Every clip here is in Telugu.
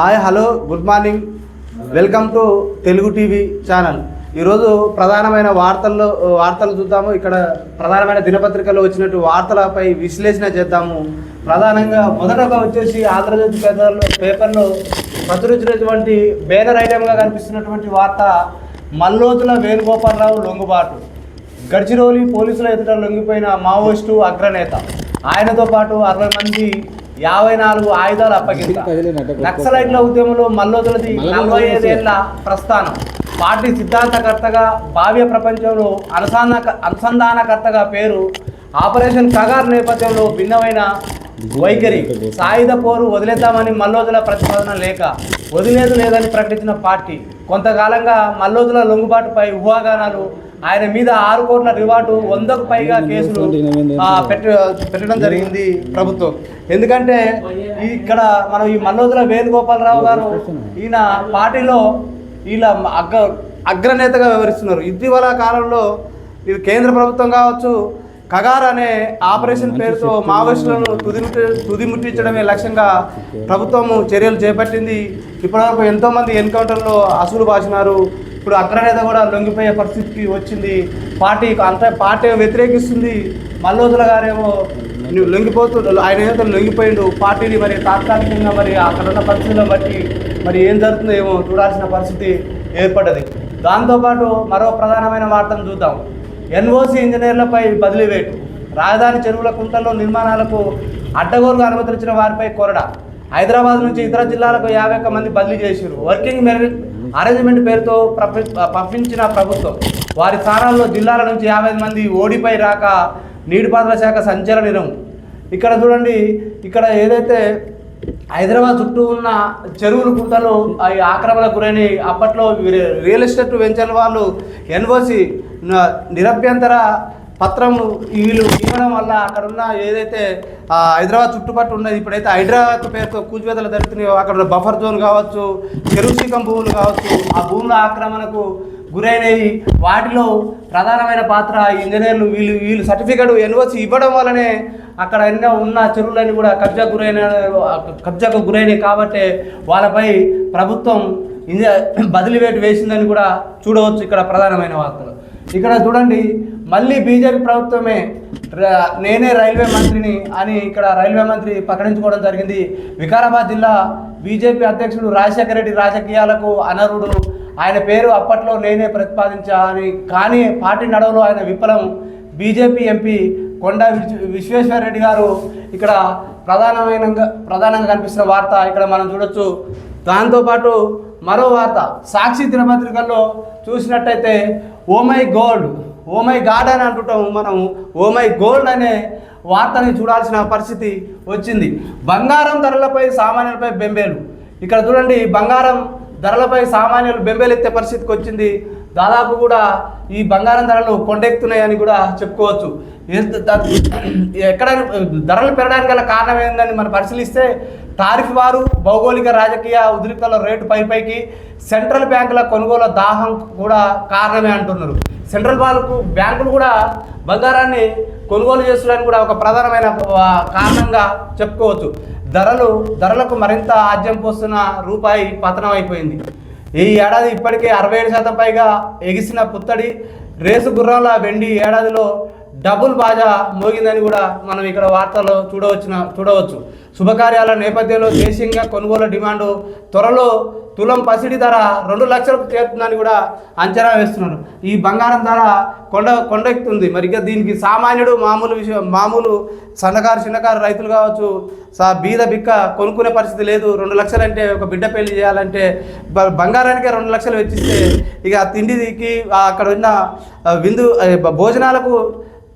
Hi hello good morning, welcome to Telugu TV channel. ఈరోజు ప్రధానమైన వార్తలు చూద్దాము. ఇక్కడ ప్రధానమైన దినపత్రికల్లో వచ్చినట్టు వార్తలపై విశ్లేషణ చేద్దాము. ప్రధానంగా మొదటగా వచ్చేసి ఆంధ్రజ్యోతి పేపర్లో ప్రచురించినటువంటి బ్యానర్ ఐటెంగా కనిపిస్తున్నటువంటి వార్త మల్లోతుల వేణుగోపాలరావు లొంగుబాటు. గడ్చిరోలి పోలీసుల ఎదుట లొంగిపోయిన మావోయిస్టు అగ్రనేత, ఆయనతో పాటు 60 మంది 54 ఆయుధాలు అప్పగింత. నక్సలైట్ల ఉద్యమంలో మల్లోతులది 45 ఏళ్ల ప్రస్థానం. పార్టీ సిద్ధాంతకర్తగా, భావ్య ప్రపంచంలో అనుసంధానకర్తగా పేరు. ఆపరేషన్ కగార్ నేపథ్యంలో భిన్నమైన వైఖరి. సాయుధ పోరు వదిలేద్దామని మల్లోతుల ప్రతిపాదన లేక లేదని ప్రకటించిన పార్టీ. కొంతకాలంగా మల్లోతుల లొంగుబాటుపై ఊహాగానాలు. ఆయన మీద 6 కోట్ల రివార్డు, 100కు పైగా కేసులు పెట్టడం జరిగింది ప్రభుత్వం. ఎందుకంటే ఇక్కడ మనం ఈ మల్లోతుల వేణుగోపాలరావు గారు ఈయన పార్టీలో వీళ్ళ అగ్రనేతగా వ్యవహరిస్తున్నారు. ఇటీవల కాలంలో ఇది కేంద్ర ప్రభుత్వం కావచ్చు, కగార్ అనే ఆపరేషన్ పేరుతో మావోయిస్టులను తుదిముట్టించడమే లక్ష్యంగా ప్రభుత్వం చర్యలు చేపట్టింది. ఇప్పటివరకు ఎంతోమంది ఎన్కౌంటర్లో అసూలు బాసినారు. ఇప్పుడు అగ్రనేత కూడా లొంగిపోయే పరిస్థితికి వచ్చింది. పార్టీ వ్యతిరేకిస్తుంది. మల్లోతుల గారేమో ఆయన ఏదైతే లొంగిపోయిండు పార్టీని, మరి తాత్కాలికంగా మరి అక్కడ ఉన్న పరిస్థితులను బట్టి మరి ఏం జరుగుతుందో ఏమో చూడాల్సిన పరిస్థితి ఏర్పడ్డది. దాంతోపాటు మరో ప్రధానమైన వార్తను చూద్దాం. ఎన్ఓసి ఇంజనీర్లపై బదిలీ వేటు. రాజధాని చెరువుల కుంటల్లో నిర్మాణాలకు అడ్డగోలుగా అనుమతించిన వారిపై కొరడ. హైదరాబాద్ నుంచి ఇతర జిల్లాలకు 51 మంది బదిలీ చేశారు. వర్కింగ్ మెరిట్ అరేంజ్మెంట్ పేరుతో పంపించిన ప్రభుత్వం. వారి స్థానాల్లో జిల్లాల నుంచి 50 మంది ఓడిపై రాక నీటిపారుదల శాఖ సంచలనం. ఇక్కడ చూడండి, ఇక్కడ ఏదైతే హైదరాబాద్ చుట్టూ ఉన్న చెరువులు కుంటలు అవి ఆక్రమణకు గురైనవి. అప్పట్లో రియల్ ఎస్టేట్ వెంచర్ వాళ్ళు ఎన్ఓసి నిరభ్యంతర పత్రం వీళ్ళు ఇవ్వడం వల్ల అక్కడ ఉన్న ఏదైతే హైదరాబాద్ చుట్టుపట్టు ఉన్నది, ఇప్పుడైతే హైదరాబాద్ పేరుతో కూల్చివేతలు జరుగుతున్నాయో అక్కడ బఫర్ జోన్ కావచ్చు, చెరువు శీకం భూములు కావచ్చు, ఆ భూముల ఆక్రమణకు గురైనవి. వాటిలో ప్రధానమైన పాత్ర ఇంజనీర్లు. వీళ్ళు సర్టిఫికెట్ ఎన్ఓసి ఇవ్వడం వల్లనే అక్కడ ఎన్నో ఉన్న చెరువులన్నీ కూడా కబ్జాకు గురైనవి. కాబట్టి వాళ్ళపై ప్రభుత్వం బదిలీ వేటు వేసిందని కూడా చూడవచ్చు. ఇక్కడ ప్రధానమైన వార్తలు ఇక్కడ చూడండి. మళ్ళీ బీజేపీ ప్రభుత్వమే నేనే రైల్వే మంత్రిని అని ఇక్కడ రైల్వే మంత్రి ప్రకటించుకోవడం జరిగింది. వికారాబాద్ జిల్లా బీజేపీ అధ్యక్షుడు రాజశేఖర రెడ్డి రాజకీయాలకు అనర్హుడు. ఆయన పేరు అప్పట్లో నేనే ప్రతిపాదించా అని, కానీ పార్టీ నడవలో ఆయన విఫలం. బీజేపీ ఎంపీ కొండా విశ్వేశ్వరరెడ్డి గారు ఇక్కడ ప్రధానంగా కనిపిస్తున్న వార్త ఇక్కడ మనం చూడొచ్చు. దాంతోపాటు మరో వార్త సాక్షి దినపత్రికల్లో చూసినట్టయితే ఓ మై గాడ్ అని అంటుంటాం మనం. ఓ మై గోల్డ్ అనే వార్తని చూడాల్సిన పరిస్థితి వచ్చింది. బంగారం ధరలపై సామాన్యులపై బెంబేలు. ఇక్కడ చూడండి, బంగారం ధరలపై సామాన్యులు బెంబేలెత్తే పరిస్థితికి వచ్చింది. దాదాపు కూడా ఈ బంగారం ధరలు కొండెక్కుతున్నాయని కూడా చెప్పుకోవచ్చు. ఎక్కడ ధరలు పెరగడానికి గల కారణం ఏందని మనం పరిశీలిస్తే టారిఫ్ వారు, భౌగోళిక రాజకీయ ఉద్రిక్తల రేటు పైకి సెంట్రల్ బ్యాంకుల కొనుగోలు దాహం కూడా కారణమే అంటున్నారు. సెంట్రల్ బ్యాంకులు కూడా బంగారాన్ని కొనుగోలు చేస్తున్నారని కూడా ఒక ప్రధానమైన కారణంగా చెప్పుకోవచ్చు. ధరలకు మరింత ఆజ్యం పోస్తున్న రూపాయి పతనం అయిపోయింది. ఈ ఏడాది ఇప్పటికే 67% పైగా ఎగిసిన పుత్తడి రేసు గుర్రాల వెండి ఏడాదిలో డబుల్ బాజా మోగిందని కూడా మనం ఇక్కడ వార్తల్లో చూడవచ్చు. శుభకార్యాల నేపథ్యంలో దేశీయంగా కొనుగోలు డిమాండు త్వరలో తులం పసిడి ధర 2 లక్షలకు చేరుతుందని కూడా అంచనా వేస్తున్నారు. ఈ బంగారం ధర కొండెక్కుతుంది. మరి ఇక దీనికి సామాన్యుడు, మామూలు చిన్నకారు రైతులు కావచ్చు, బీద బిక్క కొనుక్కునే పరిస్థితి లేదు. 2 లక్షలు అంటే ఒక బిడ్డ పెళ్లి చేయాలంటే బంగారానికే 2 లక్షలు వెచ్చిస్తే ఇక తిండికి అక్కడ ఉన్న భోజనాలకు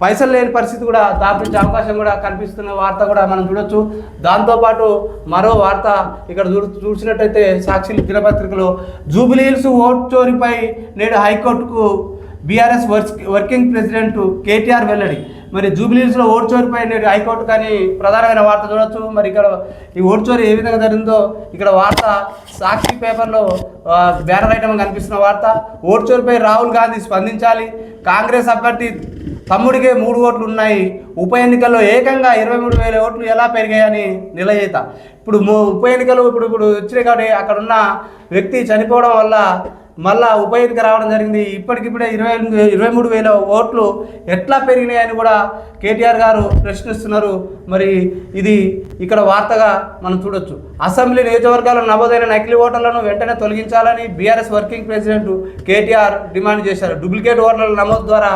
పైసలు లేని పరిస్థితి కూడా దాపించే అవకాశం కూడా కనిపిస్తున్న వార్త కూడా మనం చూడొచ్చు. దాంతోపాటు మరో వార్త ఇక్కడ చూసినట్టయితే సాక్షి దినపత్రికలో జూబిలీ హిల్స్ ఓట్ చోరీపై నేడు హైకోర్టుకు బీఆర్ఎస్ వర్కింగ్ ప్రెసిడెంట్ కేటీఆర్ వెల్లడి. మరి జూబ్లీహిల్స్లో ఓటు చోరీపై నేడు హైకోర్టు కానీ ప్రధానమైన వార్త చూడొచ్చు. మరి ఇక్కడ ఈ ఓటు చోరీ ఏ విధంగా జరిగిందో ఇక్కడ వార్త సాక్షి పేపర్లో బ్యానర్ ఐటమ్ కనిపిస్తున్న వార్త. ఓటు చోరీపై రాహుల్ గాంధీ స్పందించాలి, కాంగ్రెస్ అభ్యర్థి తమ్ముడికే 3 ఓట్లు ఉన్నాయి, ఉప ఎన్నికల్లో ఏకంగా 23,000 ఓట్లు ఎలా పెరిగాయని నిలయేత. ఇప్పుడు ఉప ఎన్నికలు ఇప్పుడు వచ్చినాయి కాబట్టి అక్కడున్న వ్యక్తి చనిపోవడం వల్ల మళ్ళా ఉప ఎన్నిక రావడం జరిగింది. ఇప్పటికిప్పుడే 23,000 ఓట్లు ఎట్లా పెరిగినాయని కూడా కేటీఆర్ గారు ప్రశ్నిస్తున్నారు. మరి ఇది ఇక్కడ వార్తగా మనం చూడొచ్చు. అసెంబ్లీ నియోజకవర్గాల్లో నమోదైన నకిలీ ఓటర్లను వెంటనే తొలగించాలని BRS working president KTR demand చేశారు. డూప్లికేట్ ఓటర్ల నమోదు ద్వారా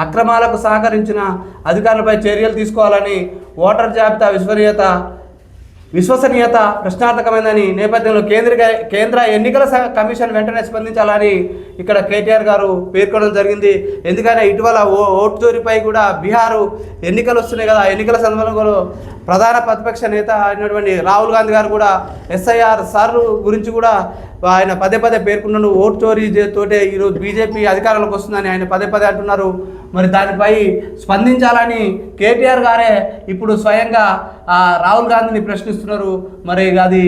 అక్రమాలకు సహకరించిన అధికారులపై చర్యలు తీసుకోవాలని, ఓటర్ జాబితా విశ్వసనీయత ప్రశ్నార్థకమైందని నేపథ్యంలో కేంద్ర ఎన్నికల కమిషన్ వెంటనే స్పందించాలని ఇక్కడ కేటీఆర్ గారు పేర్కొనడం జరిగింది. ఎందుకంటే ఇటీవల ఓటు చోరీపై కూడా బీహారు ఎన్నికలు వస్తున్నాయి కదా, ఆ ఎన్నికల సందర్భంలో ప్రధాన ప్రతిపక్ష నేత అయినటువంటి రాహుల్ గాంధీ గారు కూడా ఎస్ఐఆర్ సార్ గురించి కూడా ఆయన పదే పేర్కొన్నాడు. ఓటు చోరీ తోటే ఈరోజు బీజేపీ అధికారంలోకి వస్తుందని ఆయన పదే అంటున్నారు. మరి దానిపై స్పందించాలని కేటీఆర్ గారే ఇప్పుడు స్వయంగా రాహుల్ గాంధీని ప్రశ్నిస్తున్నారు. మరి అది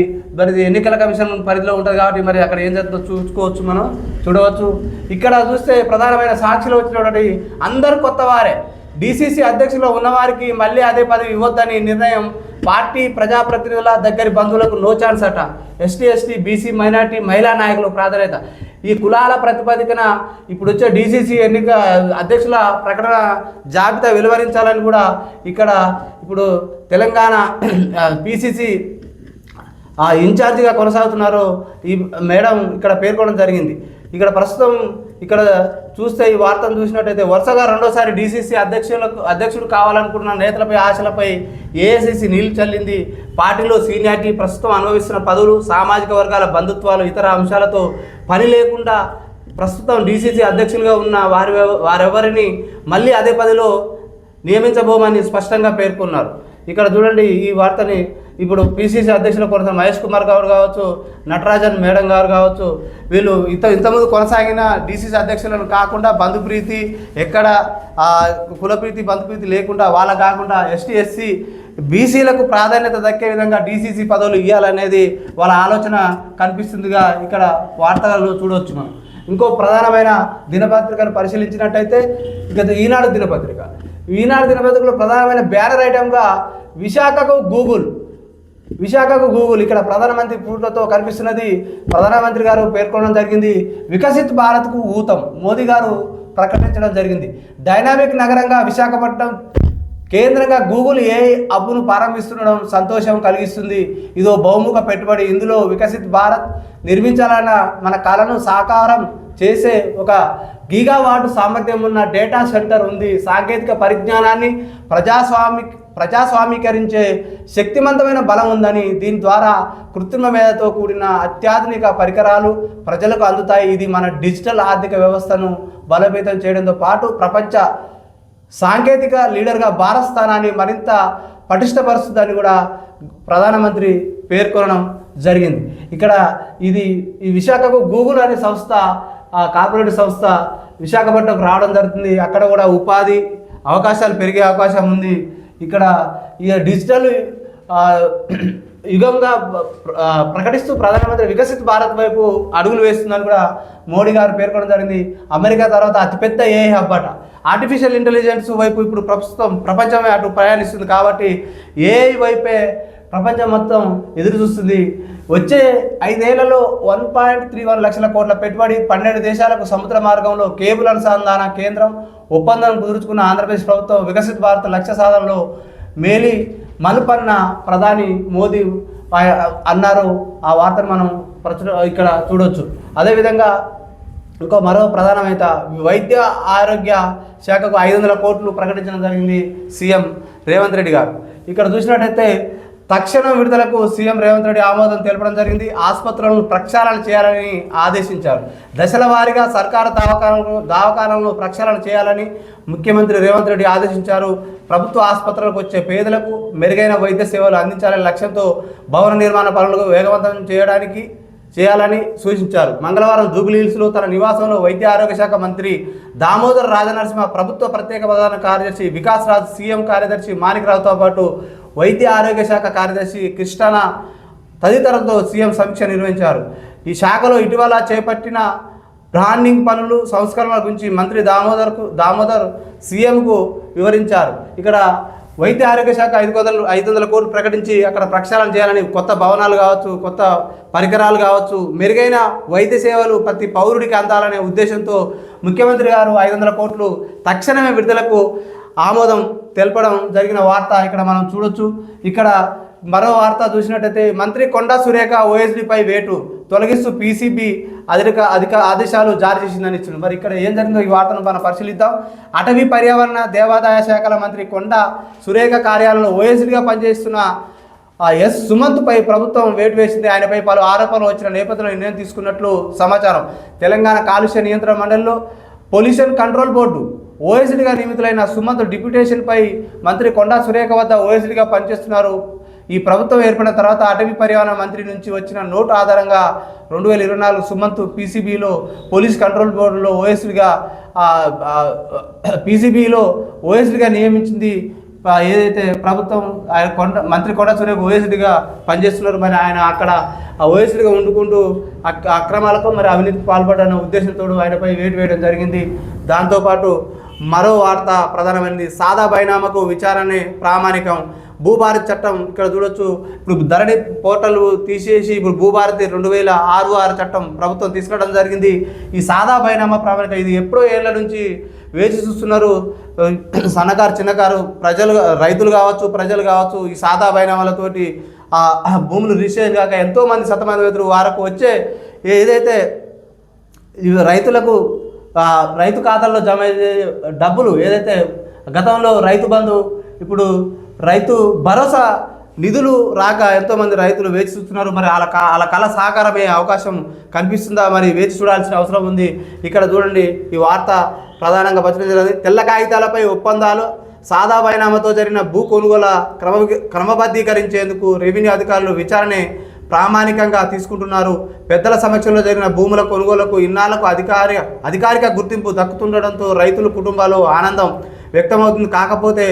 ఎన్నికల కమిషన్ పరిధిలో ఉంటుంది కాబట్టి మరి అక్కడ ఏం జరుగుతుందో మనం చూడవచ్చు. ఇక్కడ చూస్తే ప్రధానమైన సాక్షిలో వచ్చినటువంటి అందరు కొత్త వారే. డీసీసీ అధ్యక్షులో ఉన్నవారికి మళ్ళీ అదే పదవి ఇవ్వద్దని నిర్ణయం. పార్టీ ప్రజాప్రతినిధుల దగ్గరి బంధువులకు నో ఛాన్స్ అట. ఎస్టీ బీసీ మైనార్టీ మహిళా నాయకులు ప్రాధాన్యత. ఈ కులాల ప్రతిపాదికన ఇప్పుడు వచ్చే డీసీసీ ఎన్నిక అధ్యక్షుల ప్రకటన జాబితా వెలువరించాలని కూడా ఇక్కడ ఇప్పుడు తెలంగాణ పీసీసీ ఇన్ఛార్జిగా కొనసాగుతున్నారు ఈ మేడం ఇక్కడ పేర్కొనడం జరిగింది. ఇక్కడ ప్రస్తుతం ఇక్కడ చూస్తే ఈ వార్తను చూసినట్టయితే వరుసగా రెండోసారి డీసీసీ అధ్యక్షుడు కావాలనుకున్న నేతలపై ఆశలపై ఏఐసీసీ నీళ్లు చల్లింది. పార్టీలో సీనియారిటీ, ప్రస్తుతం అనుభవిస్తున్న పదవులు, సామాజిక వర్గాల బంధుత్వాలు, ఇతర అంశాలతో పని లేకుండా ప్రస్తుతం డీసీసీ అధ్యక్షులుగా ఉన్న వారెవరిని మళ్ళీ అదే పదవిలో నియమించబోమని స్పష్టంగా పేర్కొన్నారు. ఇక్కడ చూడండి ఈ వార్తని ఇప్పుడు పీసీసీ అధ్యక్షులు కొనసాగిన మహేష్ కుమార్ గారు కావచ్చు, నటరాజన్ మేడం గారు కావచ్చు, వీళ్ళు ఇంతకుముందు కొనసాగిన డీసీసీ అధ్యక్షులను కాకుండా బంధుప్రీతి ఎక్కడ కులప్రీతి బంధుప్రీతి లేకుండా వాళ్ళ కాకుండా ఎస్టీ బీసీలకు ప్రాధాన్యత దక్కే విధంగా డీసీసీ పదవులు ఇవ్వాలనేది వాళ్ళ ఆలోచన కనిపిస్తుందిగా ఇక్కడ వార్తలలో చూడవచ్చు మనం. ఇంకో ప్రధానమైన దినపత్రికను పరిశీలించినట్టయితే ఇక ఈనాడు దినపత్రికలో ప్రధానమైన బ్యానర్ ఐటమ్గా విశాఖకు గూగుల్ ఇక్కడ ప్రధానమంత్రి ఫోటోతో కనిపిస్తున్నది. ప్రధానమంత్రి గారు పేర్కొనడం జరిగింది. వికసిత్ భారత్కు ఊతం మోదీ గారు ప్రకటించడం జరిగింది. డైనామిక్ నగరంగా విశాఖపట్నం కేంద్రంగా గూగుల్ ఏఐ హబ్ను ప్రారంభిస్తుండడం సంతోషం కలిగిస్తుంది. ఇదో బహుముఖ పెట్టుబడి. ఇందులో వికసిత్ భారత్ నిర్మించాలన్న మన కళను సాకారం చేసే ఒక గీగావాట్ సామర్థ్యం ఉన్న డేటా సెంటర్ ఉంది. సాంకేతిక పరిజ్ఞానాన్ని ప్రజాస్వామీకరించే శక్తివంతమైన బలం ఉందని, దీని ద్వారా కృత్రిమ మేధతో కూడిన అత్యాధునిక పరికరాలు ప్రజలకు అందుతాయి. ఇది మన డిజిటల్ ఆర్థిక వ్యవస్థను బలోపేతం చేయడంతో పాటు ప్రపంచ సాంకేతిక లీడర్గా భారత్ స్థానాన్ని మరింత పటిష్టపరుస్తుందని కూడా ప్రధానమంత్రి పేర్కొనడం జరిగింది. ఇక్కడ ఈ విశాఖకు గూగుల్ అనే సంస్థ, కార్పొరేట్ సంస్థ విశాఖపట్నంకు రావడం జరుగుతుంది. అక్కడ కూడా ఉపాధి అవకాశాలు పెరిగే అవకాశం ఉంది. ఇక్కడ ఇక డిజిటల్ యుగంగా ప్రకటిస్తూ ప్రధానమంత్రి వికసిత్ భారత్ వైపు అడుగులు వేస్తుందని కూడా మోడీ గారు పేర్కొనడం జరిగింది. అమెరికా తర్వాత అతిపెద్ద ఏఐ హబ్ అట. ఆర్టిఫిషియల్ ఇంటెలిజెన్స్ వైపు ఇప్పుడు ప్రస్తుతం ప్రపంచమే అటు ప్రయాణిస్తుంది కాబట్టి ఏఐ వైపే ప్రపంచం మొత్తం ఎదురు చూస్తుంది. వచ్చే 5 ఏళ్లలో 1.31 లక్షల కోట్ల పెట్టుబడి, 12 దేశాలకు సముద్ర మార్గంలో కేబుల్ అనుసంధాన కేంద్రం ఒప్పందం కుదుర్చుకున్న ఆంధ్రప్రదేశ్ ప్రభుత్వం వికసిత్ భారత్ లక్ష్య సాధనలో మేలి మలుపన్న ప్రధాని మోదీ అన్నారు. ఆ వార్తను మనం ఇక్కడ చూడవచ్చు. అదేవిధంగా మరో ప్రధానమైన వైద్య ఆరోగ్య శాఖకు 500 కోట్లు ప్రకటించడం జరిగింది సీఎం రేవంత్ రెడ్డి గారు. ఇక్కడ చూసినట్టయితే తక్షణం విడుదలకు సీఎం రేవంత్ రెడ్డి ఆమోదం తెలపడం జరిగింది. ఆసుపత్రులను ప్రక్షాళన చేయాలని ఆదేశించారు. దశల వారీగా సర్కారు దవాఖానాలను ప్రక్షాళన చేయాలని ముఖ్యమంత్రి రేవంత్ రెడ్డి ఆదేశించారు. ప్రభుత్వ ఆసుపత్రులకు వచ్చే పేదలకు మెరుగైన వైద్య సేవలు అందించాలనే లక్ష్యంతో భవన నిర్మాణ పనులకు వేగవంతం చేయడానికి చేయాలని సూచించారు. మంగళవారం జూబ్లీహిల్స్లో తన నివాసంలో వైద్య ఆరోగ్య శాఖ మంత్రి దామోదర్ రాజనరసింహ, ప్రభుత్వ ప్రత్యేక ప్రధాన కార్యదర్శి వికాస్ రాజ్, సీఎం కార్యదర్శి మాణిక్రావుతో పాటు వైద్య ఆరోగ్య శాఖ కార్యదర్శి కృష్ణ తదితరులతో సీఎం సమీక్ష నిర్వహించారు. ఈ శాఖలో ఇటీవల చేపట్టిన బ్రాండింగ్ పనులు, సంస్కరణల గురించి మంత్రి దామోదర్ సీఎంకు వివరించారు. ఇక్కడ వైద్య ఆరోగ్య శాఖ 500 కోట్లు ప్రకటించి అక్కడ ప్రక్షాళన చేయాలని, కొత్త భవనాలు కావచ్చు, కొత్త పరికరాలు కావచ్చు, మెరుగైన వైద్య సేవలు ప్రతి పౌరుడికి అందాలనే ఉద్దేశంతో ముఖ్యమంత్రి గారు 500 కోట్లు తక్షణమే విడుదలకు ఆమోదం తెలపడం జరిగిన వార్త ఇక్కడ మనం చూడొచ్చు. ఇక్కడ మరో వార్త చూసినట్టయితే మంత్రి కొండా సురేఖ ఓఎస్డీపై వేటు తొలగిస్తూ పీసీబీ అధిక ఆదేశాలు జారీ చేసిందని ఇచ్చింది. మరి ఇక్కడ ఏం జరిగిందో ఈ వార్తను మనం పరిశీలిద్దాం. అటవీ పర్యావరణ దేవాదాయ శాఖల మంత్రి కొండా సురేఖ కార్యాలయంలో ఓఎస్డీగా పనిచేస్తున్న ఎస్ సుమంత్పై ప్రభుత్వం వేటు వేసింది. ఆయనపై పలు ఆరోపణలు వచ్చిన నేపథ్యంలో నిర్ణయం తీసుకున్నట్లు సమాచారం. తెలంగాణ కాలుష్య నియంత్రణ మండలిలో పొల్యూషన్ కంట్రోల్ బోర్డు ఓఎస్డీగా నియమితులైన సుమంత్ డిప్యూటేషన్పై మంత్రి కొండా సురేఖ వద్ద ఓఎస్డీగా పనిచేస్తున్నారు. ఈ ప్రభుత్వం ఏర్పడిన తర్వాత అటవీ పర్యావరణ మంత్రి నుంచి వచ్చిన నోటు ఆధారంగా 2024 సుమంత్ పీసీబీలో పోలీస్ కంట్రోల్ బోర్డులో ఓఎస్డీగా నియమించింది. ఏదైతే ప్రభుత్వం ఆయన మంత్రి కొండా సురేఖ ఓఎస్డీగా పనిచేస్తున్నారు. మరి ఆయన అక్కడ ఓఎస్డీగా వండుకుంటూ అక్రమాలకు మరి అవినీతికి పాల్పడన్న ఉద్దేశంతో ఆయనపై వేటు వేయడం జరిగింది. దాంతోపాటు మరో వార్త ప్రధానమైనది. సాదా బైనామాకు విచారణే ప్రామాణికం. భూభారతి చట్టం ఇక్కడ చూడొచ్చు. ఇప్పుడు ధరణి పోర్టల్ తీసేసి ఇప్పుడు భూభారతి 2006 చట్టం ప్రభుత్వం తీసుకురావడం జరిగింది. ఈ సాదా బైనామా ప్రామాణిక ఇది ఎప్పుడో ఏళ్ల నుంచి వేచి చూస్తున్నారు. సన్నకారు చిన్నకారు రైతులు కావచ్చు, ప్రజలు కావచ్చు, ఈ సాదా బైనామాలతోటి భూములు రిజిస్ట్రేషన్ కాక ఎంతోమంది సతమతమవుతారు. వారికి వచ్చే ఏదైతే రైతులకు రైతు ఖాతాల్లో జమ అయ్యే డబ్బులు ఏదైతే గతంలో రైతు బంధు, ఇప్పుడు రైతు భరోసా నిధులు రాక ఎంతోమంది రైతులు వేచి చూస్తున్నారు. మరి వాళ్ళ కళ సాకారమే అవకాశం కనిపిస్తుందా? మరి వేచి చూడాల్సిన అవసరం ఉంది. ఇక్కడ చూడండి, ఈ వార్త ప్రధానంగా ప్రచురించడం. తెల్ల కాగితాలపై ఒప్పందాలు, సాదా బైనామాతో జరిగిన భూ కొనుగోల క్రమబద్ధీకరించేందుకు రెవెన్యూ అధికారులు విచారణే ప్రామాణికంగా తీసుకుంటున్నారు. పెద్దల సమక్షంలో జరిగిన భూముల కొనుగోలుకు ఇన్నాళ్లకు అధికారిక గుర్తింపు దక్కుతుండడంతో రైతుల కుటుంబాలు ఆనందం వ్యక్తమవుతుంది. కాకపోతే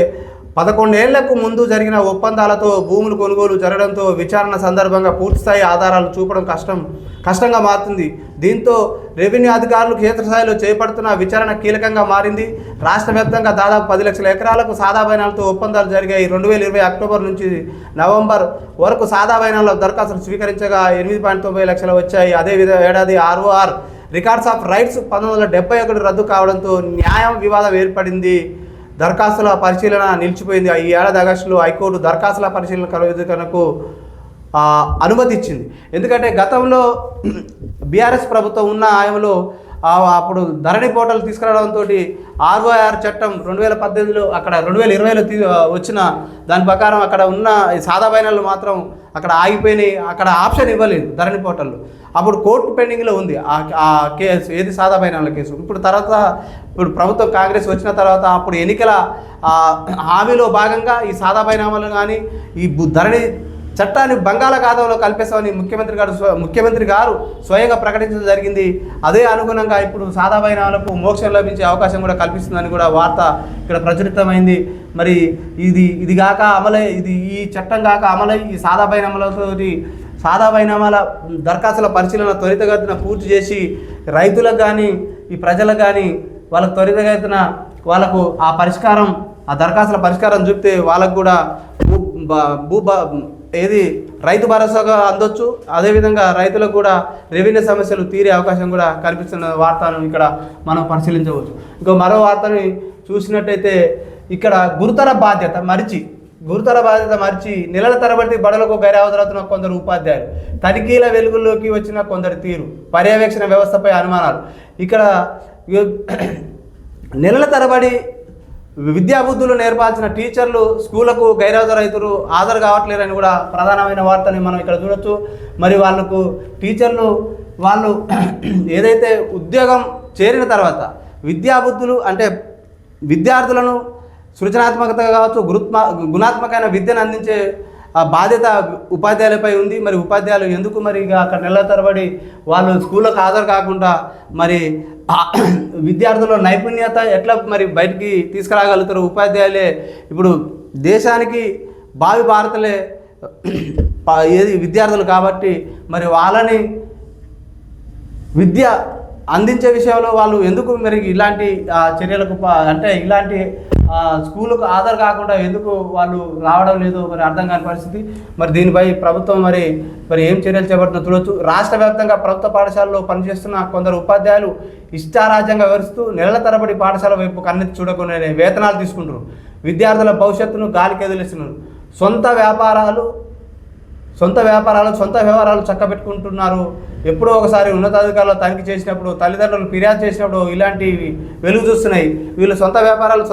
11 ఏళ్లకు ముందు జరిగిన ఒప్పందాలతో భూములు కొనుగోలు జరగడంతో విచారణ సందర్భంగా పూర్తిస్థాయి ఆధారాలు చూపడం కష్టంగా మారుతుంది. దీంతో రెవెన్యూ అధికారులు క్షేత్రస్థాయిలో చేపడుతున్న విచారణ కీలకంగా మారింది. రాష్ట్ర వ్యాప్తంగా దాదాపు 10 లక్షల ఎకరాలకు సాదా బైనాలతో ఒప్పందాలు జరిగాయి. 2020 అక్టోబర్ నుంచి నవంబర్ వరకు సాదా బైనాల దరఖాస్తులు స్వీకరించగా 8.90 లక్షలు వచ్చాయి. అదే ఏడాది ROR రికార్డ్స్ ఆఫ్ రైట్స్ 1971 రద్దు కావడంతో న్యాయ వివాదం ఏర్పడింది. దరఖాస్తుల పరిశీలన నిలిచిపోయింది. ఈ ఏడాది ఆగస్టులో హైకోర్టు దరఖాస్తుల పరిశీలన క్రమబద్ధీకరణకు అనుమతి ఇచ్చింది. ఎందుకంటే గతంలో బీఆర్ఎస్ ప్రభుత్వం ఉన్న ఆయనలో అప్పుడు ధరణి పోర్టల్ తీసుకురావడంతో ROR చట్టం 2018లో అక్కడ 2020లో వచ్చిన దాని ప్రకారం అక్కడ ఉన్న సాదా బైనాలు మాత్రం అక్కడ ఆగిపోయినాయి. అక్కడ ఆప్షన్ ఇవ్వలేదు ధరణి పోర్టల్లో. అప్పుడు కోర్టు పెండింగ్లో ఉంది ఆ కేసు, ఏది సాదా బైనాల కేసు. ఇప్పుడు ప్రభుత్వం కాంగ్రెస్ వచ్చిన తర్వాత అప్పుడు ఎన్నికల హామీలో భాగంగా ఈ సాదా బైనామాలు కానీ ఈ ధరణి చట్టాన్ని బంగాళాఖాతంలో కల్పిస్తామని ముఖ్యమంత్రి గారు స్వయంగా ప్రకటించడం జరిగింది. అదే అనుగుణంగా ఇప్పుడు సాదా బైనామాలకు మోక్షం లభించే అవకాశం కూడా కల్పిస్తుందని కూడా వార్త ఇక్కడ ప్రచురితమైంది. మరి ఇది కాక ఈ చట్టం కాక అమలై ఈ సాదా బైనామాల దరఖాస్తుల పరిశీలన త్వరితగతిన పూర్తి చేసి రైతులకు కానీ ఈ ప్రజలకు కానీ వాళ్ళకు త్వరితగతిన వాళ్ళకు ఆ దరఖాస్తుల పరిష్కారం చూపితే వాళ్ళకు కూడా రైతు భరోసాగా అందొచ్చు. అదేవిధంగా రైతులకు కూడా రెవెన్యూ సమస్యలు తీరే అవకాశం కూడా కనిపిస్తున్న వార్తను ఇక్కడ మనం పరిశీలించవచ్చు. ఇంకో మరో వార్తని చూసినట్టయితే ఇక్కడ గురుతర బాధ్యత మరిచి నెలల తరబడి బడులకు గైరహాజరవుతున్న కొందరు ఉపాధ్యాయులు, తనిఖీల వెలుగుల్లోకి వచ్చిన కొందరి తీరు, పర్యవేక్షణ వ్యవస్థపై అనుమానాలు. ఇక్కడ నెలల తరబడి విద్యాబుద్ధులు నేర్పాల్సిన టీచర్లు స్కూళ్లకు గైరహాజరైతులు హాజరు కావట్లేరని కూడా ప్రధానమైన వార్తని మనం ఇక్కడ చూడొచ్చు. మరి వాళ్ళు ఏదైతే ఉద్యోగం చేరిన తర్వాత విద్యాబుద్ధులు అంటే విద్యార్థులను సృజనాత్మకత కావచ్చు, గుణాత్మకమైన విద్యను అందించే బాధ్యత ఉపాధ్యాయులపై ఉంది. మరి ఉపాధ్యాయులు ఎందుకు మరి ఇక అక్కడ నెలల తరబడి వాళ్ళు స్కూళ్ళకు హాజరు కాకుండా మరి విద్యార్థుల నైపుణ్యత ఎట్లా మరి బయటికి తీసుకురాగలుగుతారు? ఉపాధ్యాయులే ఇప్పుడు దేశానికి భావి భారతలే ఏది విద్యార్థులు కాబట్టి మరి వాళ్ళని విద్య అందించే విషయంలో వాళ్ళు ఎందుకు మరి ఇలాంటి చర్యలకు అంటే ఇలాంటి స్కూలుకు ఆధార్ కాకుండా ఎందుకు వాళ్ళు రావడం లేదు మరి అర్థం కాని పరిస్థితి. మరి దీనిపై ప్రభుత్వం మరి ఏం చర్యలు చేపడుతుందో చూడొచ్చు. రాష్ట్ర వ్యాప్తంగా ప్రభుత్వ పాఠశాలలో పనిచేస్తున్న కొందరు ఉపాధ్యాయులు ఇష్టారాజ్యంగా వివరిస్తూ నెలల తరబడి పాఠశాల వైపు కన్నెత్తి చూడకుండా వేతనాలు తీసుకుంటారు. విద్యార్థుల భవిష్యత్తును గాలికి వదిలేస్తున్నారు. సొంత వ్యాపారాలు సొంత వ్యవహారాలు చక్కబెట్టుకుంటున్నారు. ఎప్పుడో ఒకసారి ఉన్నతాధికారులు తనిఖీ చేసినప్పుడు, తల్లిదండ్రులు ఫిర్యాదు చేసినప్పుడు ఇలాంటివి వెలుగు చూస్తున్నాయి. వీళ్ళు సొంత వ్యవహారాలు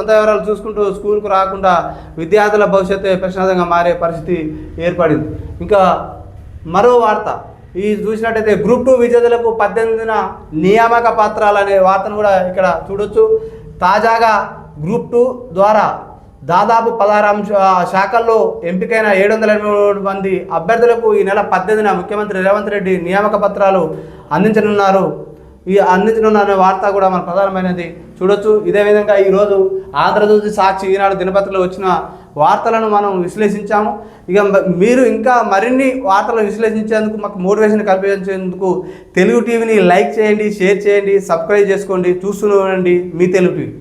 చూసుకుంటూ స్కూల్కు రాకుండా విద్యార్థుల భవిష్యత్తు ప్రశ్నార్థంగా మారే పరిస్థితి ఏర్పడింది. ఇంకా మరో వార్త ఈ చూసినట్టయితే గ్రూప్ 2 విద్యార్థులకు 18న నియామక పత్రాలు అనే వార్తను కూడా ఇక్కడ చూడొచ్చు. తాజాగా గ్రూప్ 2 ద్వారా దాదాపు 16 శాఖల్లో ఎంపికైన 783 మంది అభ్యర్థులకు ఈ నెల 18న ముఖ్యమంత్రి రేవంత్ రెడ్డి నియామక పత్రాలు అందించనున్నారు. అనే వార్త కూడా మన ప్రధానమైనది చూడొచ్చు. ఇదే విధంగా ఈరోజు ఆంధ్రజ్యోతి, సాక్షి, ఈనాడు దినపత్రికలో వచ్చిన వార్తలను మనం విశ్లేషించాము. ఇక మీరు ఇంకా మరిన్ని వార్తలు విశ్లేషించేందుకు, మాకు మోటివేషన్ కల్పించేందుకు తెలుగు టీవీని లైక్ చేయండి, షేర్ చేయండి, సబ్స్క్రైబ్ చేసుకోండి. చూస్తూనే ఉండండి మీ తెలుగు టీవీ.